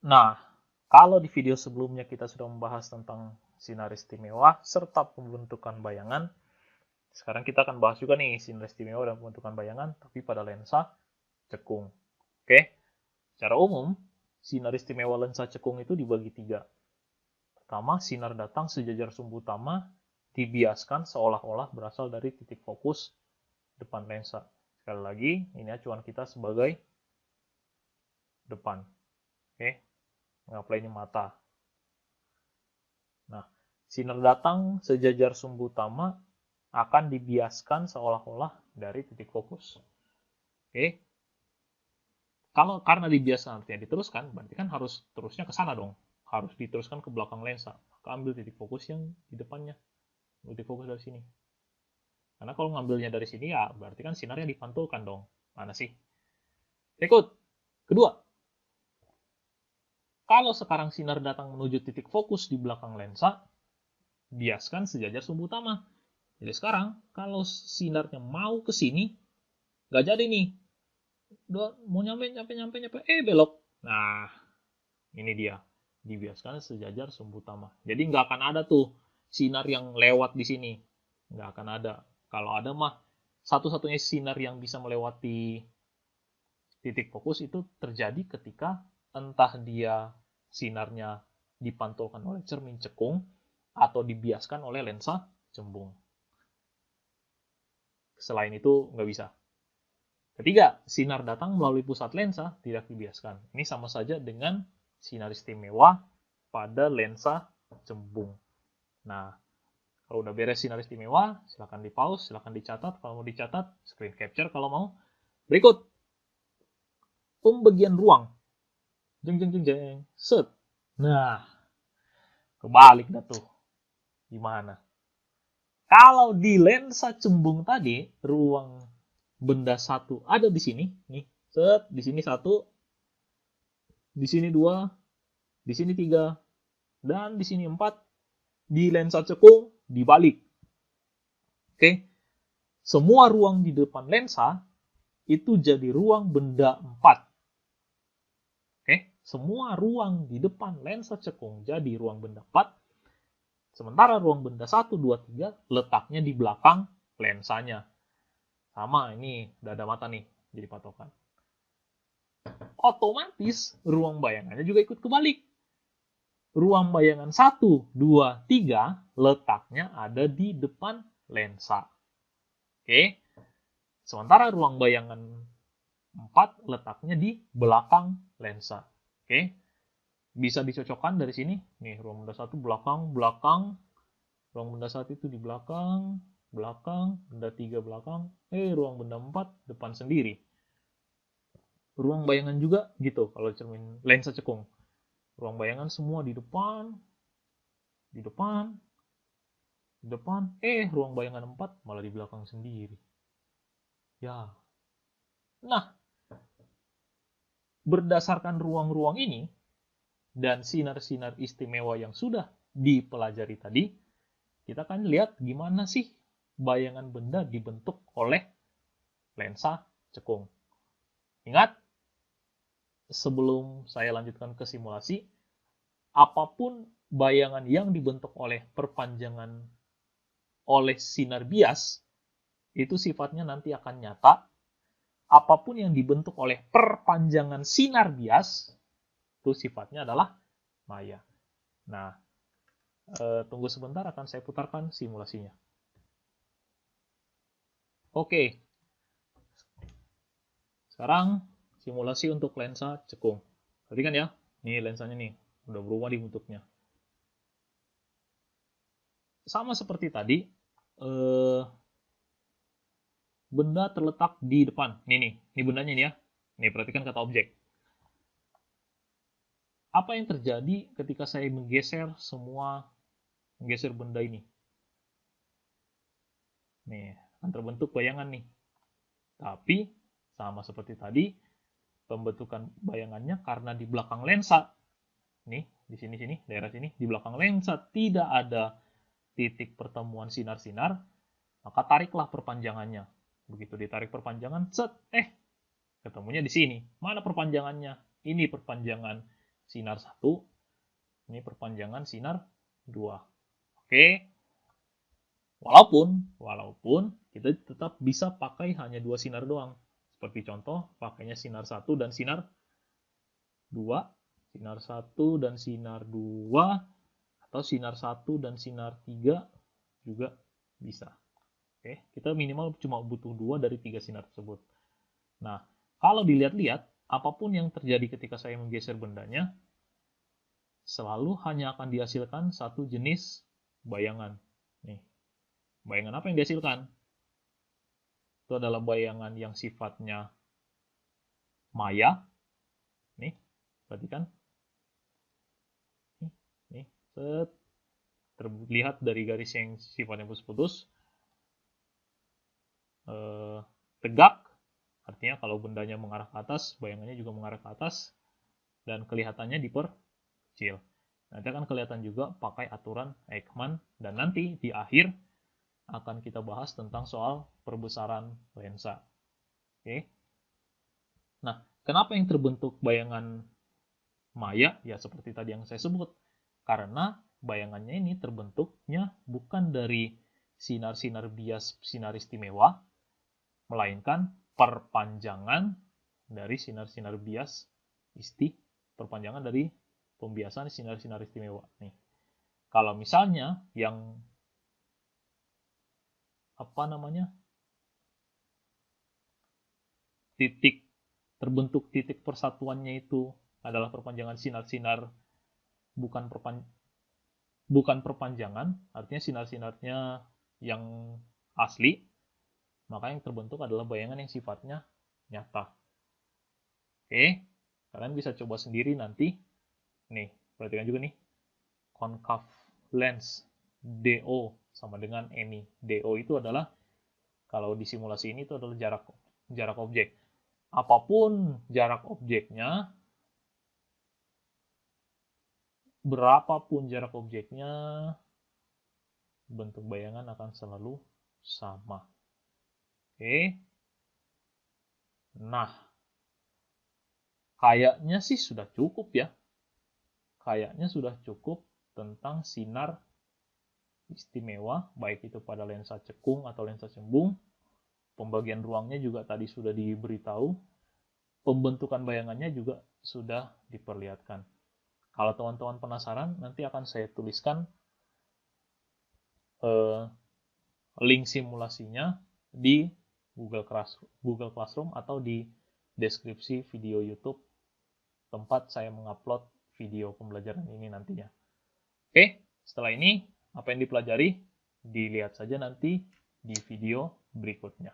Nah, kalau di video sebelumnya kita sudah membahas tentang sinar istimewa serta pembentukan bayangan, sekarang kita akan bahas juga nih sinar istimewa dan pembentukan bayangan, tapi pada lensa cekung. Oke, secara umum, sinar istimewa lensa cekung itu dibagi tiga. Pertama, sinar datang sejajar sumbu utama dibiaskan seolah-olah berasal dari titik fokus depan lensa. Sekali lagi, ini acuan kita sebagai depan. Oke, mengapply ini mata. Nah, sinar datang sejajar sumbu utama akan dibiaskan seolah-olah dari titik fokus. Oke, kalau karena dibiaskan artinya diteruskan, berarti kan harus terusnya ke sana dong. Harus diteruskan ke belakang lensa. Maka ambil titik fokus yang di depannya. Titik fokus dari sini. Karena kalau ngambilnya dari sini ya berarti kan sinarnya dipantulkan dong. Mana sih? Berikut. Kedua, kalau sekarang sinar datang menuju titik fokus di belakang lensa, biaskan sejajar sumbu utama. Jadi sekarang, kalau sinarnya mau ke sini, nggak jadi nih. Mau nyampe, belok. Nah, ini dia. Dibiaskan sejajar sumbu utama. Jadi nggak akan ada tuh sinar yang lewat di sini. Nggak akan ada. Kalau ada mah, satu-satunya sinar yang bisa melewati titik fokus itu terjadi ketika entah dia sinarnya dipantulkan oleh cermin cekung atau dibiaskan oleh lensa cembung. Selain itu nggak bisa. Ketiga, sinar datang melalui pusat lensa tidak dibiaskan. Ini sama saja dengan sinar istimewa pada lensa cembung. Nah, kalau udah beres sinar istimewa, silahkan di pause, silahkan dicatat. Kalau mau dicatat, screen capture kalau mau. Berikut, pembagian ruang. Jeng, jeng, jeng, jeng. Set. Nah, kebalik dah tuh. Gimana? Kalau di lensa cembung tadi, ruang benda satu ada di sini. Nih, set. Di sini satu, di sini dua, di sini tiga, dan di sini empat. Di lensa cekung dibalik. Oke, semua ruang di depan lensa itu jadi ruang benda 4. Oke, semua ruang di depan lensa cekung jadi ruang benda 4. Sementara ruang benda 1, 2, 3 letaknya di belakang lensanya. Sama, ini udah ada mata nih jadi patokan. Otomatis ruang bayangannya juga ikut kebalik. Ruang bayangan 1, 2, 3 letaknya ada di depan lensa. Oke. Sementara ruang bayangan 4 letaknya di belakang lensa. Oke. Bisa dicocokkan dari sini. Nih, ruang benda 1 belakang, belakang. Ruang benda 1 itu di belakang, belakang, benda 3 belakang. Ruang benda 4 depan sendiri. Ruang bayangan juga gitu kalau cermin lensa cekung. Ruang bayangan semua di depan, di depan, di depan. Ruang bayangan 4 malah di belakang sendiri. Ya. Nah, berdasarkan ruang-ruang ini dan sinar-sinar istimewa yang sudah dipelajari tadi, kita akan lihat gimana sih bayangan benda dibentuk oleh lensa cekung. Ingat, sebelum saya lanjutkan ke simulasi, apapun bayangan yang dibentuk oleh perpanjangan oleh sinar bias, itu sifatnya nanti akan nyata. Apapun yang dibentuk oleh perpanjangan sinar bias, itu sifatnya adalah maya. Nah, tunggu sebentar akan saya putarkan simulasinya. Oke, sekarang simulasi untuk lensa cekung. Perhatikan ya, nih lensanya nih, udah berubah di bentuknya. Sama seperti tadi, benda terletak di depan. Nih bendanya nih ya. Nih, perhatikan kata objek. Apa yang terjadi ketika saya menggeser benda ini? Nih, akan terbentuk bayangan nih. Tapi, sama seperti tadi, pembentukan bayangannya karena di belakang lensa. Nih, di sini, daerah sini, di belakang lensa tidak ada titik pertemuan sinar-sinar, maka tariklah perpanjangannya. Begitu ditarik perpanjangan, set, ketemunya di sini. Mana perpanjangannya? Ini perpanjangan sinar 1, ini perpanjangan sinar 2. Oke. Walaupun kita tetap bisa pakai hanya 2 sinar doang. Seperti contoh, pakainya sinar 1 dan sinar 2, sinar 1 dan sinar 2, atau sinar 1 dan sinar 3 juga bisa. Oke, kita minimal cuma butuh 2 dari 3 sinar tersebut. Nah, kalau dilihat-lihat, apapun yang terjadi ketika saya menggeser bendanya, selalu hanya akan dihasilkan satu jenis bayangan. Nih, bayangan apa yang dihasilkan? Itu adalah bayangan yang sifatnya maya. Nih, perhatikan. Nih, terlihat dari garis yang sifatnya putus-putus. Tegak, artinya kalau bendanya mengarah ke atas, bayangannya juga mengarah ke atas, dan kelihatannya diperkecil. Nanti akan kelihatan juga pakai aturan Ekman, dan nanti di akhir akan kita bahas tentang soal perbesaran lensa. Oke. Nah, kenapa yang terbentuk bayangan maya? Ya seperti tadi yang saya sebut. Karena bayangannya ini terbentuknya bukan dari sinar-sinar bias sinar istimewa, melainkan perpanjangan dari sinar-sinar bias perpanjangan dari pembiasan sinar-sinar istimewa. Nih, kalau misalnya yang terbentuk titik persatuannya itu adalah perpanjangan sinar-sinar bukan perpanjangan, artinya sinar-sinarnya yang asli, maka yang terbentuk adalah bayangan yang sifatnya nyata. Oke, kalian bisa coba sendiri nanti. Nih, perhatikan juga nih. Concave lens DO sama dengan NI. DO itu adalah, kalau di simulasi ini itu adalah jarak objek. Apapun jarak objeknya, berapapun jarak objeknya, bentuk bayangan akan selalu sama. Oke. Nah, kayaknya sih sudah cukup ya. Kayaknya sudah cukup tentang sinar istimewa, baik itu pada lensa cekung atau lensa cembung. Pembagian ruangnya juga tadi sudah diberitahu. Pembentukan bayangannya juga sudah diperlihatkan. Kalau teman-teman penasaran, nanti akan saya tuliskan link simulasinya di Google Classroom atau di deskripsi video YouTube tempat saya mengupload video pembelajaran ini nantinya. Oke, setelah ini apa yang dipelajari dilihat saja nanti di video berikutnya.